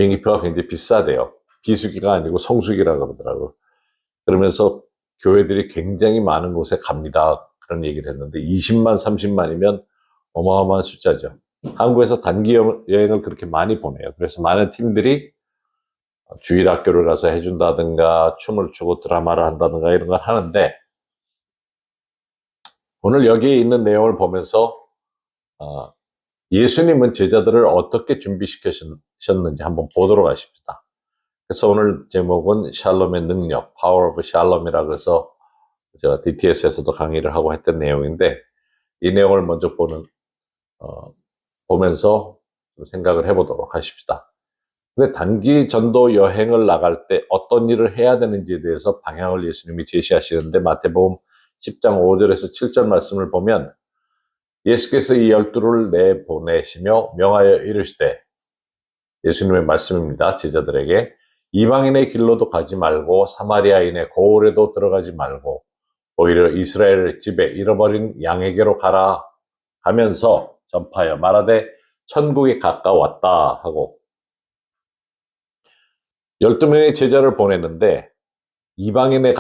비행기표가 굉장히 비싸대요. 비수기가 아니고 성수기라 그러더라고요. 그러면서 교회들이 굉장히 많은 곳에 갑니다. 그런 얘기를 했는데 20만, 30만이면 어마어마한 숫자죠. 한국에서 단기 여행을 그렇게 많이 보내요. 그래서 많은 팀들이 주일학교를 가서 해준다든가 춤을 추고 드라마를 한다든가 이런 걸 하는데 오늘 여기에 있는 내용을 보면서 예수님은 제자들을 어떻게 준비시키셨는지 한번 보도록 하십시다. 그래서 오늘 제목은 샬롬의 능력, Power of Shalom이라고 해서 제가 DTS에서도 강의를 하고 했던 내용인데 이 내용을 먼저 보면서 생각을 해보도록 하십시다. 근데 단기 전도 여행을 나갈 때 어떤 일을 해야 되는지에 대해서 방향을 예수님이 제시하시는데 마태복음 10장 5절에서 7절 말씀을 보면 예수께서 이 12를 내보내시며 명하여 이르시되 예수님의 말씀입니다. 제자들에게 이방인의 길로도 가지 말고 사마리아인의 고을에도 들어가지 말고 오히려 이스라엘 집에 잃어버린 양에게로 가라 하면서 전파하여 말하되 천국이 가까웠다 하고 12명의 제자를 보냈는데 이방인의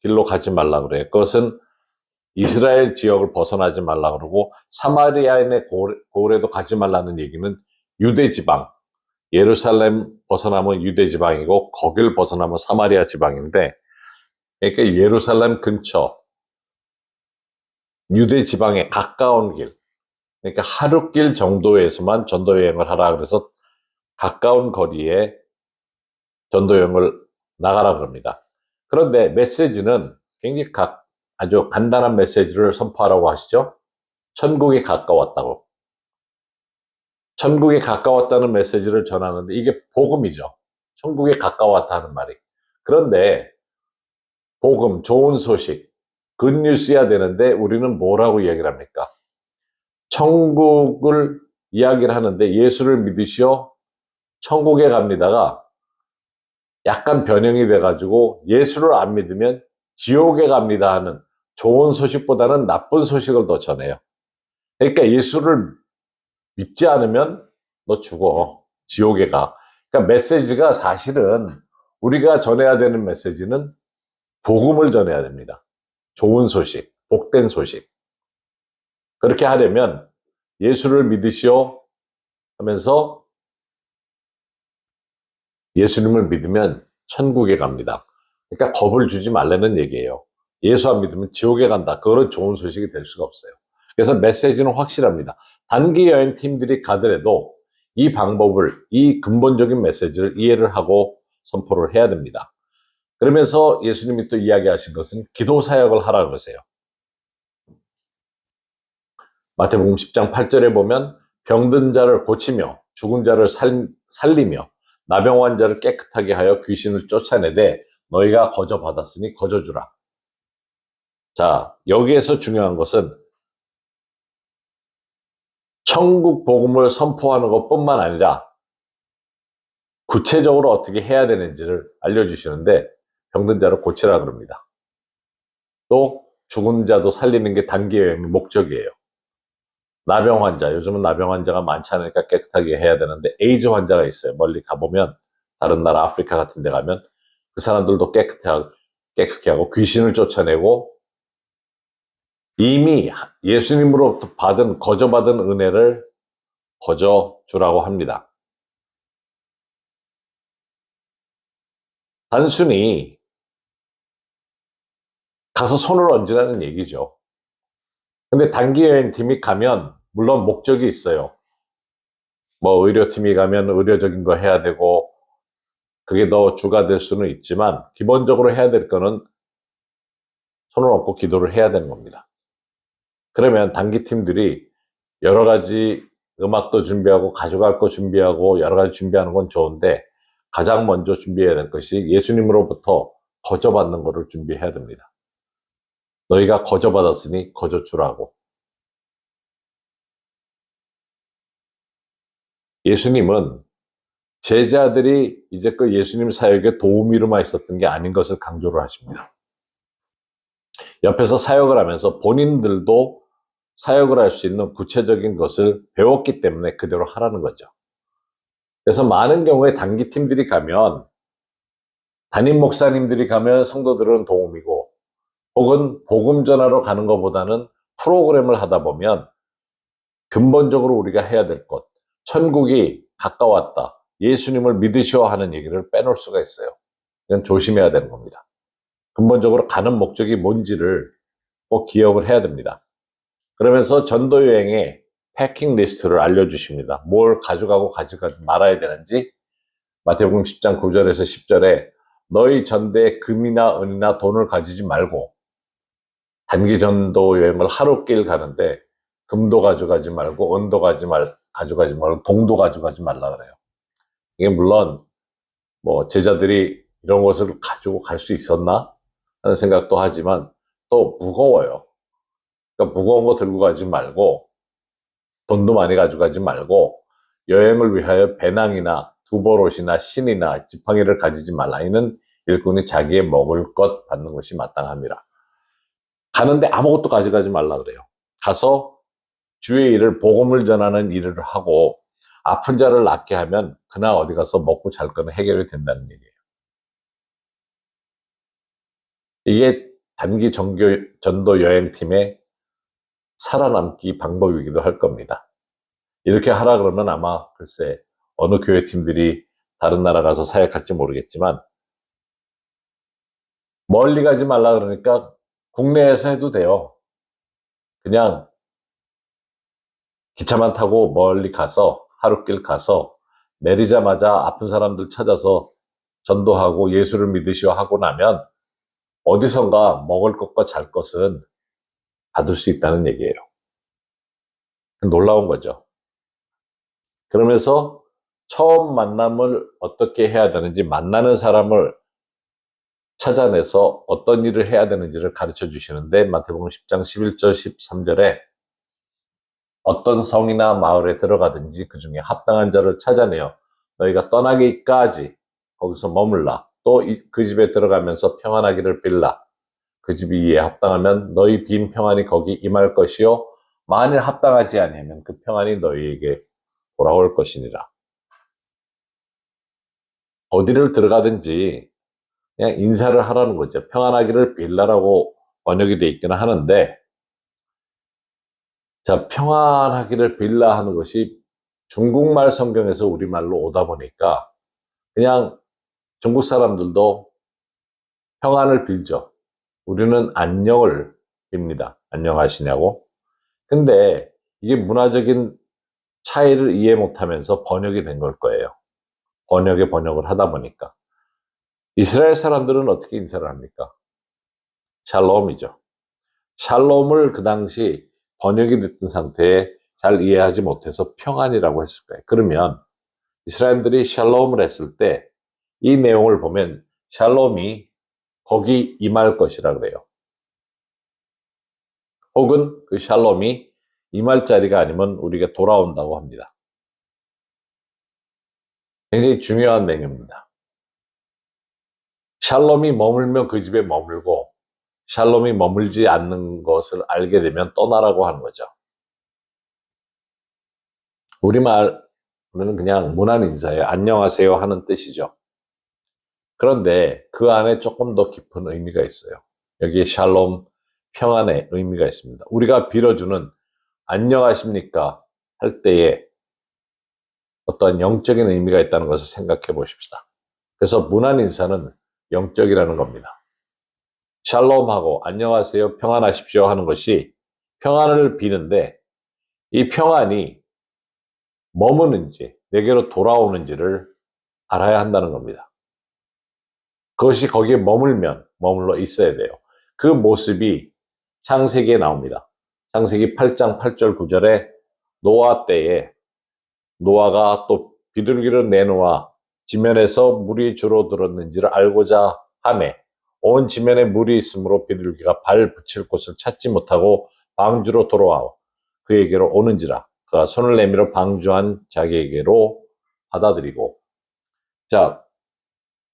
길로 가지 말라 그래요. 그것은 이스라엘 지역을 벗어나지 말라 그러고 사마리아인의 고을에도 가지 말라는 얘기는 유대 지방, 예루살렘 벗어나면 유대 지방이고 거길 벗어나면 사마리아 지방인데 그러니까 예루살렘 근처 유대 지방에 가까운 길, 그러니까 하룻길 정도에서만 전도 여행을 하라 그래서 가까운 거리에 전도 여행을 나가라 그럽니다. 그런데 메시지는 굉장히 아주 간단한 메시지를 선포하라고 하시죠. 천국이 가까웠다고. 천국이 가까웠다는 메시지를 전하는데 이게 복음이죠. 천국이 가까웠다는 말이. 그런데 복음, 좋은 소식, 굿뉴스야 되는데 우리는 뭐라고 이야기를 합니까? 천국을 이야기를 하는데 예수를 믿으시오 천국에 갑니다가 약간 변형이 돼가지고 예수를 안 믿으면 지옥에 갑니다 하는 좋은 소식보다는 나쁜 소식을 더 전해요. 그러니까 예수를 믿지 않으면 너 죽어. 지옥에 가. 그러니까 메시지가 사실은 우리가 전해야 되는 메시지는 복음을 전해야 됩니다. 좋은 소식, 복된 소식. 그렇게 하려면 예수를 믿으시오 하면서 예수님을 믿으면 천국에 갑니다. 그러니까 겁을 주지 말라는 얘기예요. 예수 안 믿으면 지옥에 간다. 그거는 좋은 소식이 될 수가 없어요. 그래서 메시지는 확실합니다. 단기 여행 팀들이 가더라도 이 방법을, 이 근본적인 메시지를 이해를 하고 선포를 해야 됩니다. 그러면서 예수님이 또 이야기하신 것은 기도 사역을 하라 그러세요. 마태복음 10장 8절에 보면 병든 자를 고치며 죽은 자를 살리며 나병 환자를 깨끗하게 하여 귀신을 쫓아내되 너희가 거저 받았으니 거저 주라. 자, 여기에서 중요한 것은 천국 복음을 선포하는 것뿐만 아니라 구체적으로 어떻게 해야 되는지를 알려주시는데 병든 자를 고치라 그럽니다. 또 죽은 자도 살리는 게 단기 여행의 목적이에요. 나병 환자, 요즘은 나병 환자가 많지 않으니까 깨끗하게 해야 되는데 에이즈 환자가 있어요. 멀리 가보면 다른 나라 아프리카 같은 데 가면 그 사람들도 깨끗게 하고 귀신을 쫓아내고 이미 예수님으로부터 거저 받은 은혜를 거저 주라고 합니다. 단순히 가서 손을 얹으라는 얘기죠. 근데 단기 여행팀이 가면 물론 목적이 있어요. 뭐 의료팀이 가면 의료적인 거 해야 되고 그게 더 주가 될 수는 있지만 기본적으로 해야 될 거는 손을 얹고 기도를 해야 되는 겁니다. 그러면 단기 팀들이 여러 가지 음악도 준비하고 가져갈 거 준비하고 여러 가지 준비하는 건 좋은데 가장 먼저 준비해야 될 것이 예수님으로부터 거저 받는 것을 준비해야 됩니다. 너희가 거저 받았으니 거저 주라고. 예수님은 제자들이 이제껏 예수님 사역에 도우미로만 있었던 게 아닌 것을 강조를 하십니다. 옆에서 사역을 하면서 본인들도 사역을 할 수 있는 구체적인 것을 배웠기 때문에 그대로 하라는 거죠. 그래서 많은 경우에 단기 팀들이 가면, 담임 목사님들이 가면 성도들은 도움이고, 혹은 복음 전하러 가는 것보다는 프로그램을 하다 보면 근본적으로 우리가 해야 될 것, 천국이 가까웠다, 예수님을 믿으시오 하는 얘기를 빼놓을 수가 있어요. 이건 조심해야 되는 겁니다. 근본적으로 가는 목적이 뭔지를 꼭 기억을 해야 됩니다. 그러면서 전도 여행의 패킹 리스트를 알려주십니다. 뭘 가져가고 가져가지 말아야 되는지. 마태복음 10장 9절에서 10절에 너희 전대에 금이나 은이나 돈을 가지지 말고, 단기 전도 여행을 하루길 가는데 금도 가져가지 말고 은도 가져가지 말고 동도 가져가지 말라 그래요. 이게 물론 뭐 제자들이 이런 것을 가지고 갈 수 있었나 하는 생각도 하지만 또 무거워요. 그러니까 무거운 거 들고 가지 말고, 돈도 많이 가져가지 말고, 여행을 위하여 배낭이나 두보롯이나 신이나 지팡이를 가지지 말라. 이는 일꾼이 자기의 먹을 것 받는 것이 마땅합니다. 가는데 아무것도 가져가지 말라 그래요. 가서 주의 일을, 복음을 전하는 일을 하고 아픈 자를 낫게 하면 그날 어디 가서 먹고 잘 거는 해결이 된다는 얘기예요. 이게 단기 전도 여행팀의 살아남기 방법이기도 할 겁니다. 이렇게 하라 그러면 아마 글쎄 어느 교회 팀들이 다른 나라 가서 사역할지 모르겠지만, 멀리 가지 말라 그러니까 국내에서 해도 돼요. 그냥 기차만 타고 멀리 가서 하룻길 가서 내리자마자 아픈 사람들 찾아서 전도하고 예수를 믿으시오 하고 나면 어디선가 먹을 것과 잘 것은 받을 수 있다는 얘기예요. 놀라운 거죠. 그러면서 처음 만남을 어떻게 해야 되는지, 만나는 사람을 찾아내서 어떤 일을 해야 되는지를 가르쳐 주시는데, 마태복음 10장 11절 13절에 어떤 성이나 마을에 들어가든지 그 중에 합당한 자를 찾아내어 너희가 떠나기까지 거기서 머물라. 또 그 집에 들어가면서 평안하기를 빌라. 그 집이 이에 합당하면 너희 빈 평안이 거기 임할 것이요 만일 합당하지 아니하면 그 평안이 너희에게 돌아올 것이니라. 어디를 들어가든지 그냥 인사를 하라는 거죠. 평안하기를 빌라라고 번역이 돼 있기는 하는데, 자, 평안하기를 빌라 하는 것이 중국말 성경에서 우리말로 오다 보니까 그냥 중국 사람들도 평안을 빌죠. 우리는 안녕을 빕니다. 안녕하시냐고. 근데 이게 문화적인 차이를 이해 못하면서 번역이 된 걸 거예요. 번역을 하다 보니까. 이스라엘 사람들은 어떻게 인사를 합니까? 샬롬이죠. 샬롬을 그 당시 번역이 됐던 상태에 잘 이해하지 못해서 평안이라고 했을 거예요. 그러면 이스라엘들이 샬롬을 했을 때 이 내용을 보면 샬롬이 거기 임할 것이라 그래요. 혹은 그 샬롬이 임할 자리가 아니면 우리가 돌아온다고 합니다. 굉장히 중요한 내용입니다. 샬롬이 머물면 그 집에 머물고, 샬롬이 머물지 않는 것을 알게 되면 떠나라고 하는 거죠. 우리말은 그냥 무난 인사예요. 안녕하세요 하는 뜻이죠. 그런데 그 안에 조금 더 깊은 의미가 있어요. 여기에 샬롬, 평안의 의미가 있습니다. 우리가 빌어주는 안녕하십니까 할 때에 어떠한 영적인 의미가 있다는 것을 생각해 보십시다. 그래서 무난 인사는 영적이라는 겁니다. 샬롬하고 안녕하세요, 평안하십시오 하는 것이 평안을 비는데, 이 평안이 머무는지 내게로 돌아오는지를 알아야 한다는 겁니다. 그것이 거기에 머물러 있어야 돼요. 그 모습이 창세기에 나옵니다. 창세기 8장 8절 9절에 노아 때에 노아가 또 비둘기를 내놓아 지면에서 물이 줄어들었는지를 알고자 하매 온 지면에 물이 있으므로 비둘기가 발 붙일 곳을 찾지 못하고 방주로 돌아와 그에게로 오는지라. 그가 손을 내밀어 방주한 자기에게로 받아들이고. 자,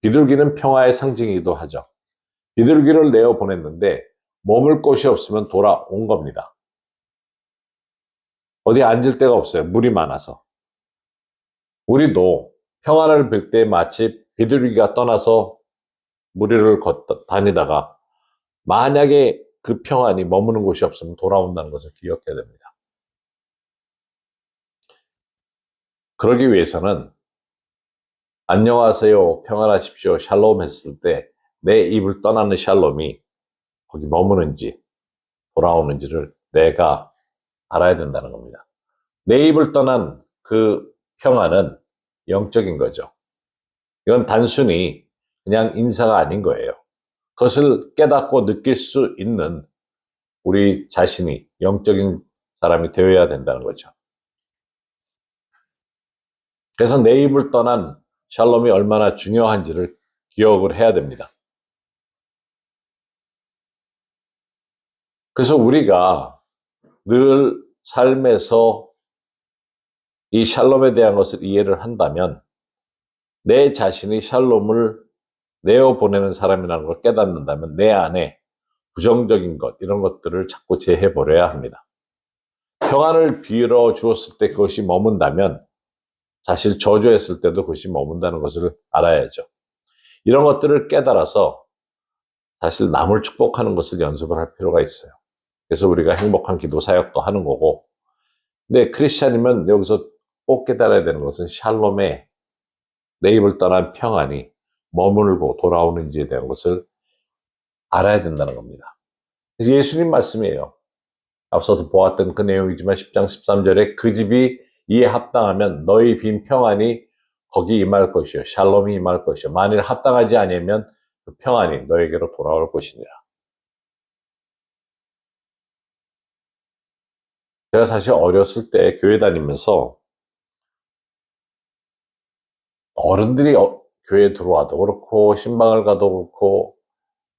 비둘기는 평화의 상징이기도 하죠. 비둘기를 내어 보냈는데 머물 곳이 없으면 돌아온 겁니다. 어디 앉을 데가 없어요. 물이 많아서. 우리도 평안을 빌 때 마치 비둘기가 떠나서 무리를 다니다가 만약에 그 평안이 머무는 곳이 없으면 돌아온다는 것을 기억해야 됩니다. 그러기 위해서는 안녕하세요, 평안하십시오, 샬롬 했을 때 내 입을 떠나는 샬롬이 거기 머무는지 돌아오는지를 내가 알아야 된다는 겁니다. 내 입을 떠난 그 평안은 영적인 거죠. 이건 단순히 그냥 인사가 아닌 거예요. 그것을 깨닫고 느낄 수 있는 우리 자신이 영적인 사람이 되어야 된다는 거죠. 그래서 내 입을 떠난 샬롬이 얼마나 중요한지를 기억을 해야 됩니다. 그래서 우리가 늘 삶에서 이 샬롬에 대한 것을 이해를 한다면 내 자신이 샬롬을 내어보내는 사람이라는 걸 깨닫는다면 내 안에 부정적인 것, 이런 것들을 자꾸 제해버려야 합니다. 평안을 빌어 주었을 때 그것이 머문다면 사실 저주했을 때도 그것이 머문다는 것을 알아야죠. 이런 것들을 깨달아서 사실 남을 축복하는 것을 연습을 할 필요가 있어요. 그래서 우리가 행복한 기도 사역도 하는 거고, 근데 크리스찬이면 여기서 꼭 깨달아야 되는 것은 샬롬에 내 입을 떠난 평안이 머물고 돌아오는지에 대한 것을 알아야 된다는 겁니다. 예수님 말씀이에요. 앞서서 보았던 그 내용이지만 10장 13절에 그 집이 이에 합당하면 너희 빈 평안이 거기 임할 것이요 샬롬이 임할 것이요 만일 합당하지 아니하면 그 평안이 너에게로 돌아올 것이니라. 제가 사실 어렸을 때 교회 다니면서 어른들이 교회에 들어와도 그렇고 신방을 가도 그렇고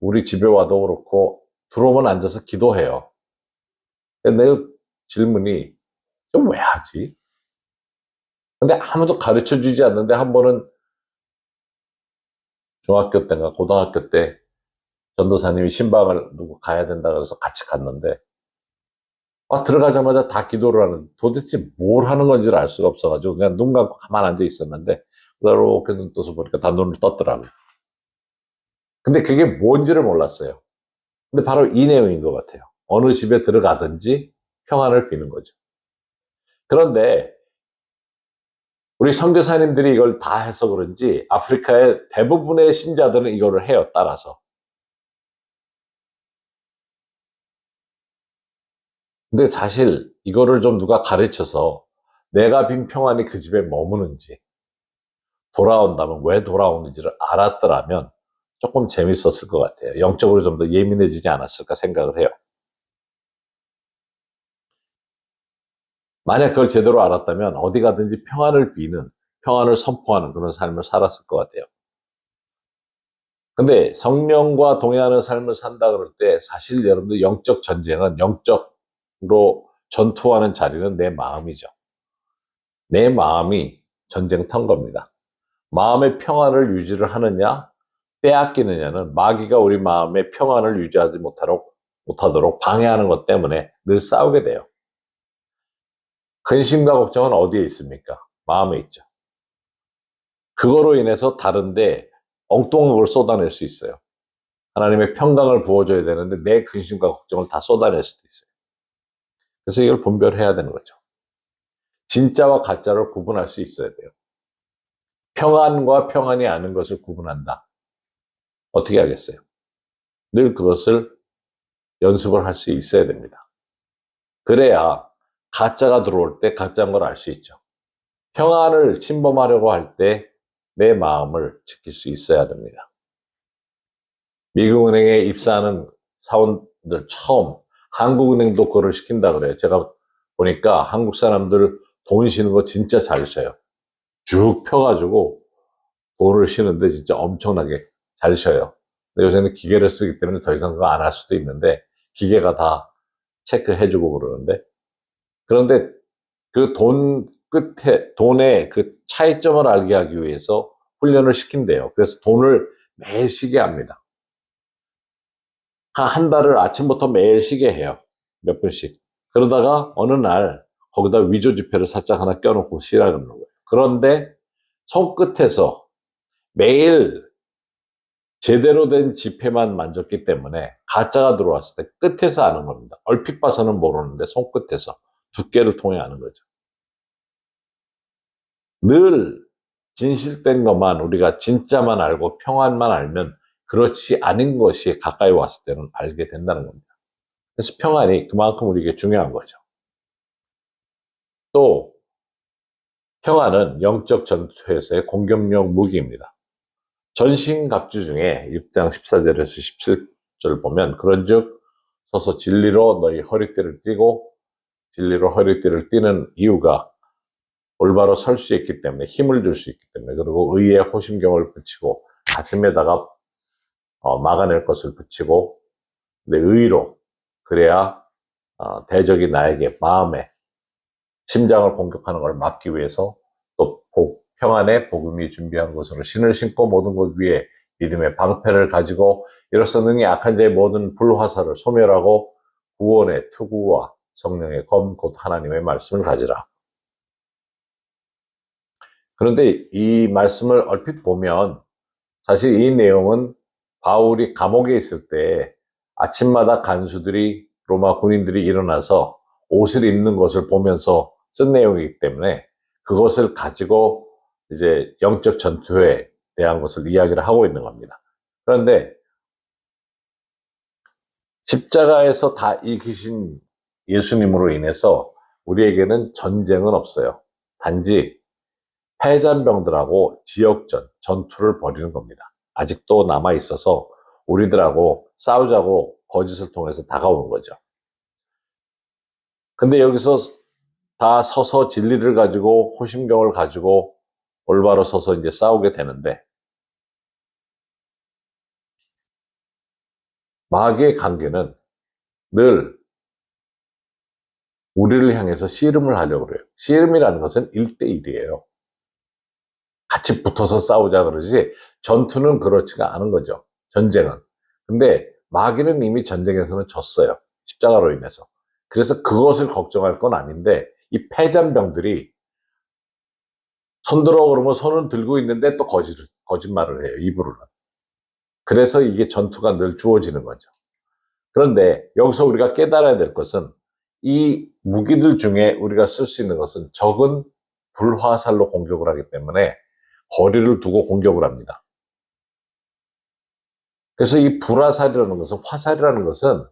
우리 집에 와도 그렇고 들어오면 앉아서 기도해요. 근데 내 질문이 좀 왜 하지? 근데 아무도 가르쳐 주지 않는데 한 번은 중학교 때인가 고등학교 때 전도사님이 신방을 누구 가야 된다 그래서 같이 갔는데 들어가자마자 다 기도를 하는 도대체 뭘 하는 건지를 알 수가 없어가지고 그냥 눈 감고 가만 앉아 있었는데 이렇게 눈 떠서 보니까 다 눈을 떴더라고요. 근데 그게 뭔지를 몰랐어요. 근데 바로 이 내용인 것 같아요. 어느 집에 들어가든지 평안을 비는 거죠. 그런데 우리 선교사님들이 이걸 다 해서 그런지 아프리카의 대부분의 신자들은 이거를 해요. 따라서. 근데 사실 이거를 좀 누가 가르쳐서 내가 빈 평안이 그 집에 머무는지 돌아온다면 왜 돌아오는지를 알았더라면 조금 재밌었을 것 같아요. 영적으로 좀 더 예민해지지 않았을까 생각을 해요. 만약 그걸 제대로 알았다면 어디 가든지 평안을 비는, 평안을 선포하는 그런 삶을 살았을 것 같아요. 근데 성령과 동행하는 삶을 산다 그럴 때 사실 여러분들 영적 전쟁은 영적으로 전투하는 자리는 내 마음이죠. 내 마음이 전쟁터인 겁니다. 마음의 평안을 유지를 하느냐 빼앗기느냐는 마귀가 우리 마음의 평안을 유지하지 못하도록 방해하는 것 때문에 늘 싸우게 돼요. 근심과 걱정은 어디에 있습니까? 마음에 있죠. 그거로 인해서 다른데 엉뚱한 걸 쏟아낼 수 있어요. 하나님의 평강을 부어줘야 되는데 내 근심과 걱정을 다 쏟아낼 수도 있어요. 그래서 이걸 분별해야 되는 거죠. 진짜와 가짜를 구분할 수 있어야 돼요. 평안과 평안이 아닌 것을 구분한다. 어떻게 하겠어요? 늘 그것을 연습을 할 수 있어야 됩니다. 그래야 가짜가 들어올 때 가짜인 걸 알 수 있죠. 평안을 침범하려고 할 때 내 마음을 지킬 수 있어야 됩니다. 미국은행에 입사하는 사원들 처음 한국은행도 그걸 시킨다 그래요. 제가 보니까 한국 사람들 돈 쉬는 거 진짜 잘 쉬어요. 쭉 펴가지고 돈을 쉬는데 진짜 엄청나게 잘 쉬어요. 근데 요새는 기계를 쓰기 때문에 더 이상 그거 안 할 수도 있는데 기계가 다 체크해주고 그러는데 그런데 그 돈 끝에 돈의 그 차이점을 알게 하기 위해서 훈련을 시킨대요. 그래서 돈을 매일 쉬게 합니다. 한 달을 아침부터 매일 쉬게 해요. 몇 분씩. 그러다가 어느 날 거기다 위조 지폐를 살짝 하나 껴놓고 쉬라 그러는 거예요. 그런데 손끝에서 매일 제대로 된 지폐만 만졌기 때문에 가짜가 들어왔을 때 끝에서 아는 겁니다. 얼핏 봐서는 모르는데 손끝에서 두께를 통해 아는 거죠. 늘 진실된 것만 우리가 진짜만 알고 평안만 알면 그렇지 않은 것이 가까이 왔을 때는 알게 된다는 겁니다. 그래서 평안이 그만큼 우리에게 중요한 거죠. 또 평안은 영적 전투에서의 공격력 무기입니다. 전신갑주 중에 6장 14절에서 17절 보면 그런즉 서서 진리로 너희 허리띠를 띠고 진리로 허리띠를 띠는 이유가 올바로 설 수 있기 때문에 힘을 줄 수 있기 때문에 그리고 의의 호심경을 붙이고 가슴에다가 막아낼 것을 붙이고 근데 의로 그래야 대적이 나에게 마음에 심장을 공격하는 걸 막기 위해서 또 평안의 복음이 준비한 것으로 신을 신고 모든 것 위에 믿음의 방패를 가지고 이로써 능히 악한 자의 모든 불화살을 소멸하고 구원의 투구와 성령의 검 곧 하나님의 말씀을 가지라. 그런데 이 말씀을 얼핏 보면 사실 이 내용은 바울이 감옥에 있을 때 아침마다 간수들이 로마 군인들이 일어나서 옷을 입는 것을 보면서 쓴 내용이기 때문에 그것을 가지고 이제 영적 전투에 대한 것을 이야기를 하고 있는 겁니다. 그런데 십자가에서 다 이기신 예수님으로 인해서 우리에게는 전쟁은 없어요. 단지 패잔병들하고 지역전, 전투를 벌이는 겁니다. 아직도 남아있어서 우리들하고 싸우자고 거짓을 통해서 다가오는 거죠. 근데 여기서 다 서서 진리를 가지고 호심경을 가지고 올바로 서서 이제 싸우게 되는데 마귀의 관계는 늘 우리를 향해서 씨름을 하려고 그래요. 씨름이라는 것은 1대1이에요. 같이 붙어서 싸우자 그러지 전투는 그렇지가 않은 거죠. 전쟁은. 근데 마귀는 이미 전쟁에서는 졌어요. 십자가로 인해서. 그래서 그것을 걱정할 건 아닌데 이 패잔병들이 손들어 그러면 손은 들고 있는데 또 거짓말을 해요. 입으로는. 그래서 이게 전투가 늘 주어지는 거죠. 그런데 여기서 우리가 깨달아야 될 것은 이 무기들 중에 우리가 쓸 수 있는 것은 적은 불화살로 공격을 하기 때문에 거리를 두고 공격을 합니다. 그래서 이 불화살이라는 것은 화살이라는 것은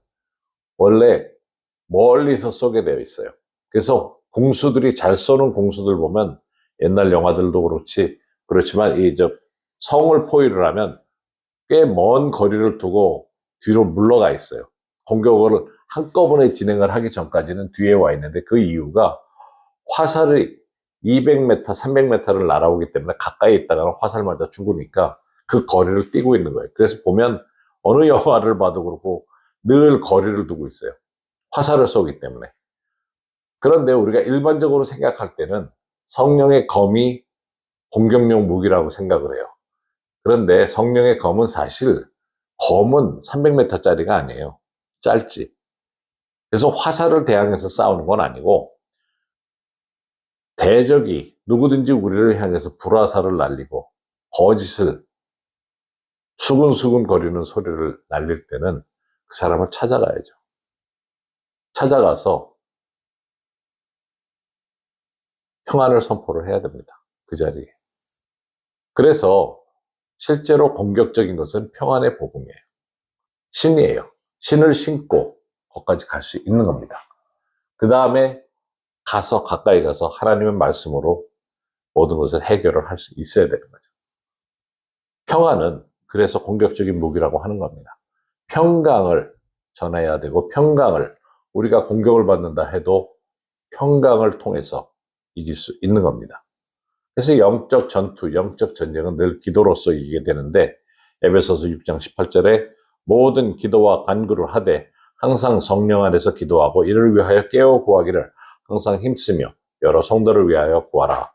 원래 멀리서 쏘게 되어 있어요. 그래서 궁수들이 잘 쏘는 궁수들 보면 옛날 영화들도 그렇지만 성을 포위를 하면 꽤 먼 거리를 두고 뒤로 물러가 있어요. 공격을 한꺼번에 진행을 하기 전까지는 뒤에 와 있는데 그 이유가 화살이 200m, 300m를 날아오기 때문에 가까이 있다가 화살 맞아 죽으니까 그 거리를 띄고 있는 거예요. 그래서 보면 어느 영화를 봐도 그렇고 늘 거리를 두고 있어요. 화살을 쏘기 때문에. 그런데 우리가 일반적으로 생각할 때는 성령의 검이 공격용 무기라고 생각을 해요. 그런데 성령의 검은 사실 검은 300m짜리가 아니에요. 짧지. 그래서 화살을 대항해서 싸우는 건 아니고 대적이 누구든지 우리를 향해서 불화살을 날리고 거짓을 수근수근 거리는 소리를 날릴 때는 그 사람을 찾아가야죠. 찾아가서 평안을 선포를 해야 됩니다. 그 자리에. 그래서 실제로 공격적인 것은 평안의 복음이에요. 신이에요. 신을 신고 거기까지 갈 수 있는 겁니다. 그 다음에 가까이 가서 하나님의 말씀으로 모든 것을 해결을 할 수 있어야 되는 거죠. 평안은 그래서 공격적인 무기라고 하는 겁니다. 평강을 전해야 되고 평강을 우리가 공격을 받는다 해도 평강을 통해서 이길 수 있는 겁니다. 그래서 영적 전투, 영적 전쟁은 늘 기도로서 이기게 되는데 에베소서 6장 18절에 모든 기도와 간구를 하되 항상 성령 안에서 기도하고 이를 위하여 깨어 구하기를 항상 힘쓰며 여러 성도를 위하여 구하라.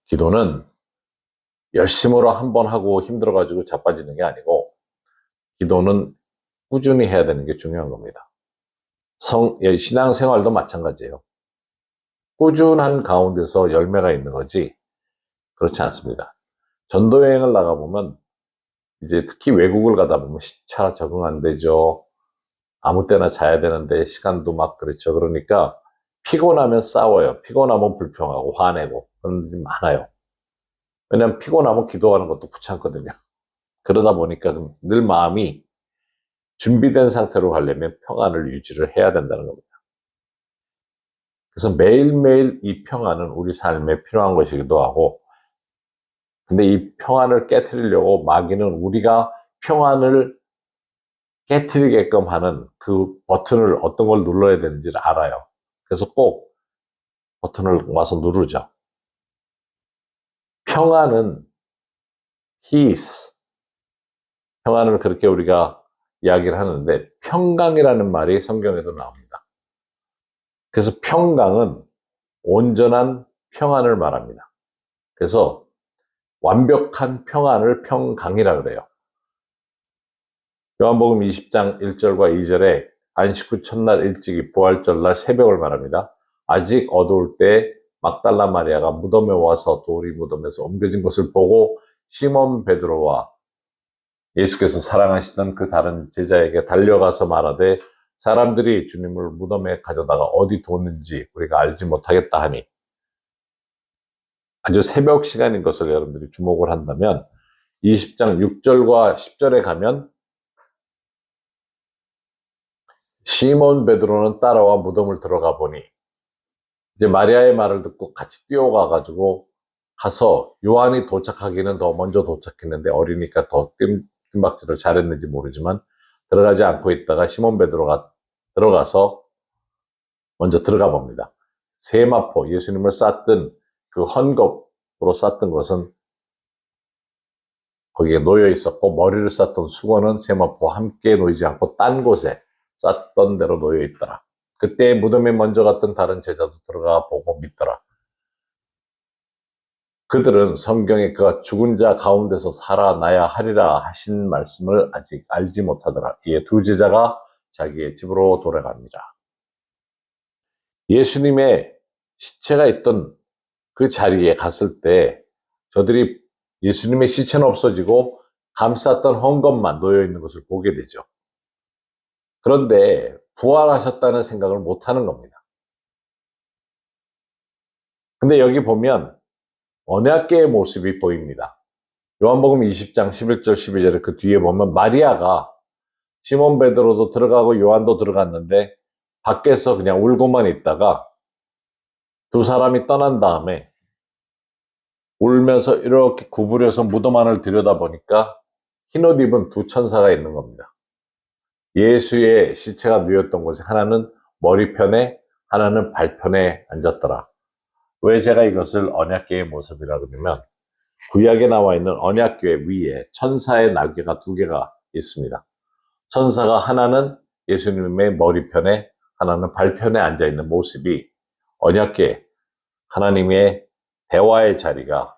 기도는 열심으로 한번 하고 힘들어가지고 자빠지는 게 아니고 기도는 꾸준히 해야 되는 게 중요한 겁니다. 신앙생활도 마찬가지예요. 꾸준한 가운데서 열매가 있는 거지 그렇지 않습니다. 전도 여행을 나가보면 이제 특히 외국을 가다 보면 시차 적응 안 되죠. 아무 때나 자야 되는데 시간도 막 그렇죠. 그러니까 피곤하면 싸워요. 피곤하면 불평하고 화내고 그런 일이 많아요. 왜냐면 피곤하면 기도하는 것도 귀찮거든요. 그러다 보니까 늘 마음이 준비된 상태로 가려면 평안을 유지를 해야 된다는 겁니다. 그래서 매일매일 이 평안은 우리 삶에 필요한 것이기도 하고, 근데 이 평안을 깨트리려고 마귀는 우리가 평안을 깨트리게끔 하는 그 버튼을 어떤 걸 눌러야 되는지를 알아요. 그래서 꼭 버튼을 와서 누르죠. 평안은 peace. 평안을 그렇게 우리가 이야기를 하는데 평강이라는 말이 성경에도 나옵니다. 그래서 평강은 온전한 평안을 말합니다. 그래서 완벽한 평안을 평강이라 그래요. 요한복음 20장 1절과 2절에 안식 후 첫날 일찍이 부활절날 새벽을 말합니다. 아직 어두울 때 막달라 마리아가 무덤에 와서 돌이 무덤에서 옮겨진 것을 보고 시몬 베드로와 예수께서 사랑하시던 그 다른 제자에게 달려가서 말하되 사람들이 주님을 무덤에 가져다가 어디 뒀는지 우리가 알지 못하겠다 하니, 아주 새벽 시간인 것을 여러분들이 주목을 한다면 20장 6절과 10절에 가면 시몬 베드로는 따라와 무덤을 들어가 보니, 이제 마리아의 말을 듣고 같이 뛰어가 가지고 가서 요한이 도착하기는 더 먼저 도착했는데 어리니까 더 뜸박질을 잘했는지 모르지만 들어가지 않고 있다가 시몬 베드로가 들어가서 먼저 들어가 봅니다. 세마포, 예수님을 쌌던 그 헌겁으로 쌌던 것은 거기에 놓여 있었고, 머리를 쌌던 수건은 세마포와 함께 놓이지 않고 딴 곳에 쌌던 대로 놓여 있더라. 그때 무덤에 먼저 갔던 다른 제자도 들어가 보고 믿더라. 그들은 성경에 그가 죽은 자 가운데서 살아나야 하리라 하신 말씀을 아직 알지 못하더라. 이에 두 제자가 자기의 집으로 돌아갑니다. 예수님의 시체가 있던 그 자리에 갔을 때 저들이 예수님의 시체는 없어지고 감쌌던 헝겊만 놓여 있는 것을 보게 되죠. 그런데 부활하셨다는 생각을 못 하는 겁니다. 근데 여기 보면 언약궤의 모습이 보입니다. 요한복음 20장 11절 12절에 그 뒤에 보면 마리아가 시몬 베드로도 들어가고 요한도 들어갔는데 밖에서 그냥 울고만 있다가 두 사람이 떠난 다음에 울면서 이렇게 구부려서 무덤 안을 들여다보니까 흰옷 입은 두 천사가 있는 겁니다. 예수의 시체가 누였던 곳에 하나는 머리편에 하나는 발편에 앉았더라. 왜 제가 이것을 언약궤의 모습이라 그러냐면 구약에 나와 있는 언약궤 위에 천사의 날개가 두 개가 있습니다. 천사가 하나는 예수님의 머리편에 하나는 발편에 앉아있는 모습이 언약궤 하나님의 대화의 자리가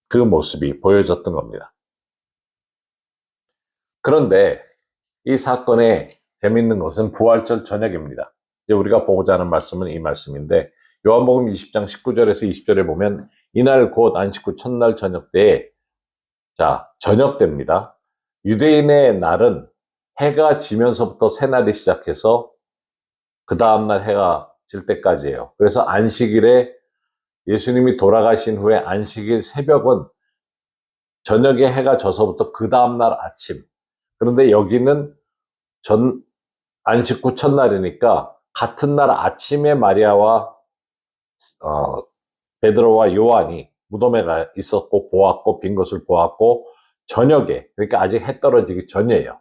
그 모습이 보여졌던 겁니다. 그런데 이 사건의 재밌는 것은 부활절 저녁입니다. 이제 우리가 보고자 하는 말씀은 이 말씀인데 요한복음 20장 19절에서 20절에 보면 이날 곧 안식 후 첫날 저녁 때에, 자, 저녁 때입니다. 유대인의 날은 해가 지면서부터 새날이 시작해서 그 다음날 해가 질 때까지예요. 그래서 안식일에 예수님이 돌아가신 후에 안식일 새벽은 저녁에 해가 져서부터 그 다음날 아침. 그런데 여기는 안식 후 첫날이니까 같은 날 아침에 마리아와 베드로와 요한이 무덤에 가 있었고 보았고 빈 것을 보았고 저녁에, 그러니까 아직 해 떨어지기 전이에요.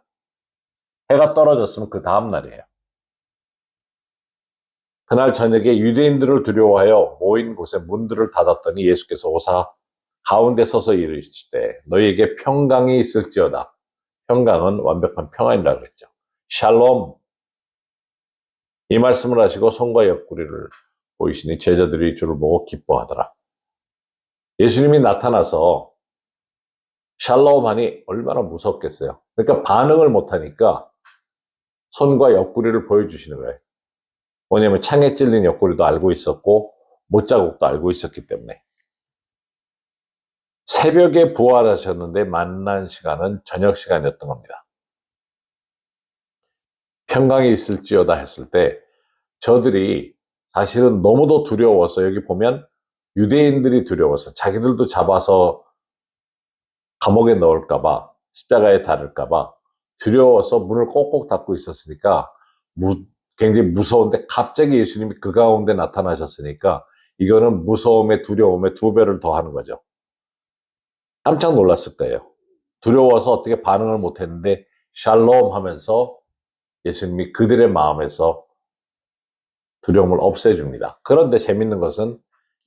해가 떨어졌으면 그 다음 날이에요. 그날 저녁에 유대인들을 두려워하여 모인 곳에 문들을 닫았더니 예수께서 오사 가운데 서서 이르시되 너희에게 평강이 있을지어다. 평강은 완벽한 평안이라고 그랬죠. 샬롬. 이 말씀을 하시고 손과 옆구리를 보이시니 제자들이 주를 보고 기뻐하더라. 예수님이 나타나서 샬롬 하니 얼마나 무섭겠어요. 그러니까 반응을 못하니까 손과 옆구리를 보여주시는 거예요. 뭐냐면 창에 찔린 옆구리도 알고 있었고 못자국도 알고 있었기 때문에. 새벽에 부활하셨는데 만난 시간은 저녁 시간이었던 겁니다. 평강이 있을지어다 했을 때 저들이 사실은 너무도 두려워서, 여기 보면 유대인들이 두려워서 자기들도 잡아서 감옥에 넣을까봐, 십자가에 달을까봐 두려워서 문을 꼭꼭 닫고 있었으니까 굉장히 무서운데, 갑자기 예수님이 그 가운데 나타나셨으니까 이거는 무서움에 두려움에 두 배를 더하는 거죠. 깜짝 놀랐을 거예요. 두려워서 어떻게 반응을 못했는데 샬롬 하면서 예수님이 그들의 마음에서 두려움을 없애줍니다. 그런데 재밌는 것은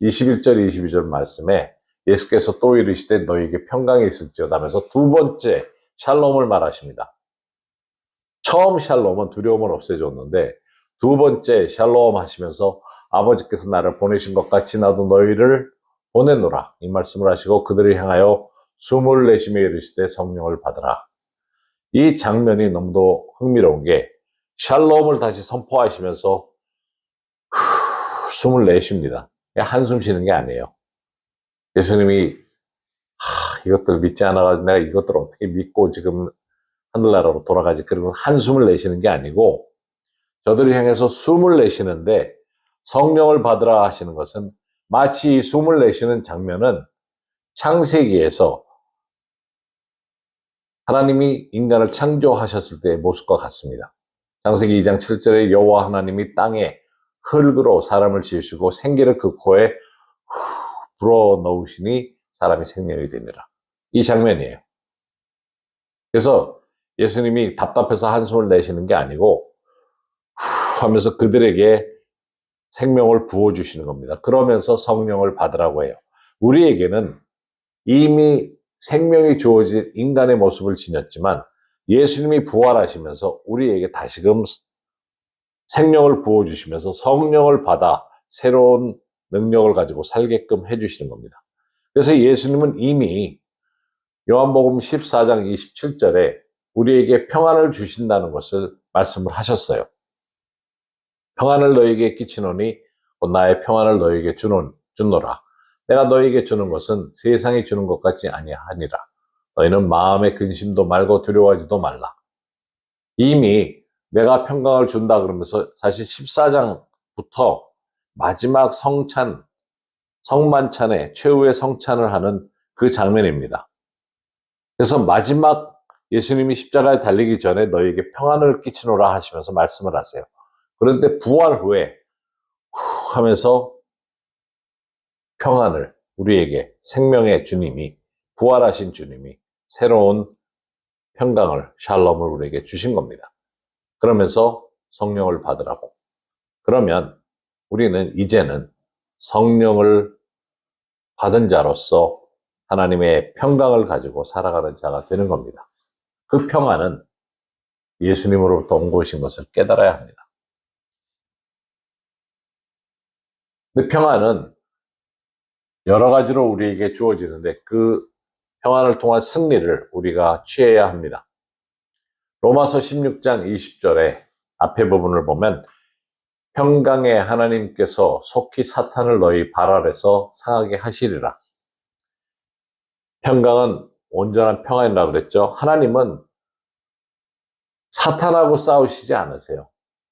21절, 22절 말씀에 예수께서 또 이르시되 너희에게 평강이 있을지어다 하면서 두 번째 샬롬을 말하십니다. 처음 샬롬은 두려움을 없애줬는데 두 번째 샬롬 하시면서 아버지께서 나를 보내신 것 같이 나도 너희를 보내노라, 이 말씀을 하시고 그들을 향하여 숨을 내쉬며 이르시되 성령을 받으라. 이 장면이 너무도 흥미로운 게, 샬롬을 다시 선포하시면서 숨을 내쉽니다. 한숨 쉬는 게 아니에요. 예수님이 이것들 믿지 않아가지고 내가 이것들을 어떻게 믿고 지금 하늘나라로 돌아가지, 그리고 한숨을 내쉬는 게 아니고 저들을 향해서 숨을 내쉬는데, 성령을 받으라 하시는 것은 마치 이 숨을 내쉬는 장면은 창세기에서 하나님이 인간을 창조하셨을 때의 모습과 같습니다. 창세기 2장 7절에 여호와 하나님이 땅에 흙으로 사람을 지으시고 생기를 그 코에 불어넣으시니 사람이 생명이 되니라. 이 장면이에요. 그래서 예수님이 답답해서 한숨을 내쉬는 게 아니고 하면서 그들에게 생명을 부어주시는 겁니다. 그러면서 성령을 받으라고 해요. 우리에게는 이미 생명이 주어진 인간의 모습을 지녔지만 예수님이 부활하시면서 우리에게 다시금 생명을 부어주시면서 성령을 받아 새로운 능력을 가지고 살게끔 해주시는 겁니다. 그래서 예수님은 이미 요한복음 14장 27절에 우리에게 평안을 주신다는 것을 말씀을 하셨어요. 평안을 너희에게 끼치노니 곧 나의 평안을 너희에게 주노라. 내가 너희에게 주는 것은 세상이 주는 것 같지 아니하니라. 너희는 마음의 근심도 말고 두려워하지도 말라. 이미 내가 평강을 준다 그러면서 사실 14장부터 마지막 성만찬의 최후의 성찬을 하는 그 장면입니다. 그래서 마지막 예수님이 십자가에 달리기 전에 너희에게 평안을 끼치노라 하시면서 말씀을 하세요. 그런데 부활 후에 하면서 평안을 우리에게, 생명의 주님이, 부활하신 주님이 새로운 평강을, 샬롬을 우리에게 주신 겁니다. 그러면서 성령을 받으라고. 그러면 우리는 이제는 성령을 받은 자로서 하나님의 평강을 가지고 살아가는 자가 되는 겁니다. 그 평안은 예수님으로부터 온 것인 것을 깨달아야 합니다. 근데 평안은 여러 가지로 우리에게 주어지는데 그 평안을 통한 승리를 우리가 취해야 합니다. 로마서 16장 20절에 앞에 부분을 보면 평강의 하나님께서 속히 사탄을 너희 발 아래서 상하게 하시리라. 평강은 온전한 평안이라고 그랬죠. 하나님은 사탄하고 싸우시지 않으세요.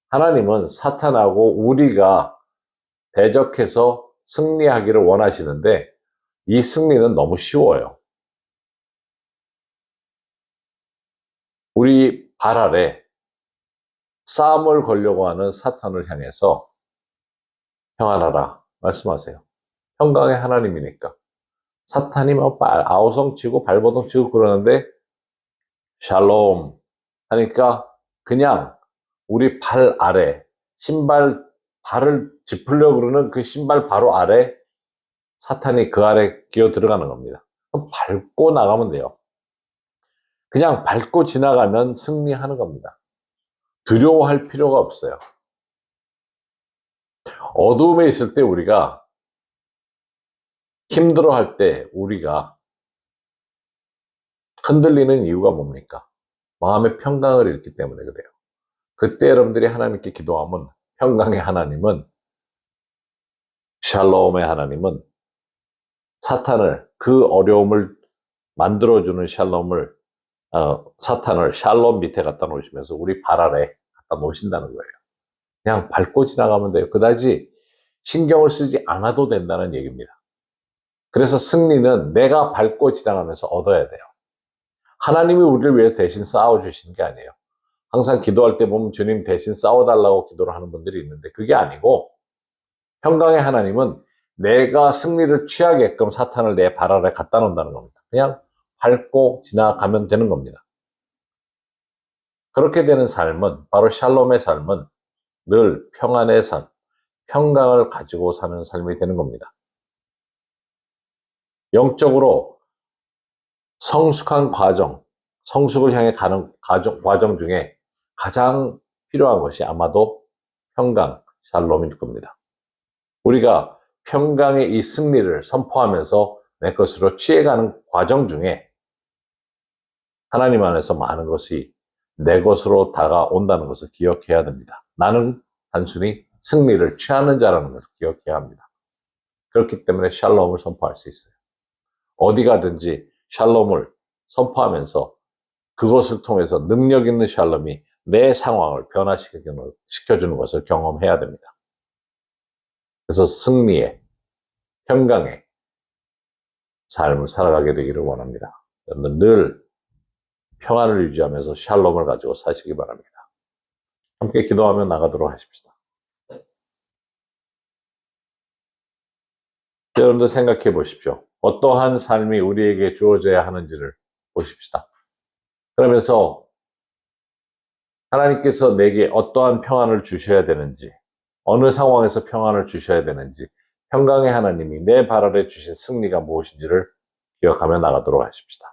하나님은 사탄하고 우리가 대적해서 승리하기를 원하시는데 이 승리는 너무 쉬워요. 우리 발 아래 싸움을 걸려고 하는 사탄을 향해서 평안하라 말씀하세요. 평강의 하나님이니까. 사탄이 뭐 아우성 치고 발버둥 치고 그러는데 샬롬 하니까 그냥 우리 발 아래, 발을 짚으려고 그러는 그 신발 바로 아래 사탄이 그 아래 기어 들어가는 겁니다. 그럼 밟고 나가면 돼요. 그냥 밟고 지나가면 승리하는 겁니다. 두려워할 필요가 없어요. 어두움에 있을 때 우리가, 힘들어할 때 우리가 흔들리는 이유가 뭡니까? 마음의 평강을 잃기 때문에 그래요. 그때 여러분들이 하나님께 기도하면 평강의 하나님은, 샬롬의 하나님은 사탄을, 그 어려움을 만들어주는 사탄을 샬롬 밑에 갖다 놓으시면서 우리 발 아래 갖다 놓으신다는 거예요. 그냥 밟고 지나가면 돼요. 그다지 신경을 쓰지 않아도 된다는 얘기입니다. 그래서 승리는 내가 밟고 지나가면서 얻어야 돼요. 하나님이 우리를 위해서 대신 싸워주시는 게 아니에요. 항상 기도할 때 보면 주님 대신 싸워달라고 기도를 하는 분들이 있는데 그게 아니고, 평강의 하나님은 내가 승리를 취하게끔 사탄을 내 발 아래 갖다 놓는다는 겁니다. 그냥 밟고 지나가면 되는 겁니다. 그렇게 되는 삶은, 바로 샬롬의 삶은 늘 평안의 삶, 평강을 가지고 사는 삶이 되는 겁니다. 영적으로 성숙한 과정, 성숙을 향해 가는 과정 중에 가장 필요한 것이 아마도 평강, 샬롬일 겁니다. 우리가 평강의 이 승리를 선포하면서 내 것으로 취해가는 과정 중에 하나님 안에서 많은 것이 내 것으로 다가온다는 것을 기억해야 됩니다. 나는 단순히 승리를 취하는 자라는 것을 기억해야 합니다. 그렇기 때문에 샬롬을 선포할 수 있어요. 어디 가든지 샬롬을 선포하면서 그것을 통해서 능력 있는 샬롬이 내 상황을 변화시켜주는 것을 경험해야 됩니다. 그래서 승리의, 평강의 삶을 살아가게 되기를 원합니다. 여러분 늘 평안을 유지하면서 샬롬을 가지고 사시기 바랍니다. 함께 기도하며 나가도록 하십시다. 여러분들 생각해 보십시오. 어떠한 삶이 우리에게 주어져야 하는지를 보십시다. 그러면서 하나님께서 내게 어떠한 평안을 주셔야 되는지, 어느 상황에서 평안을 주셔야 되는지, 평강의 하나님이 내 발 아래 주신 승리가 무엇인지를 기억하며 나가도록 하십시다.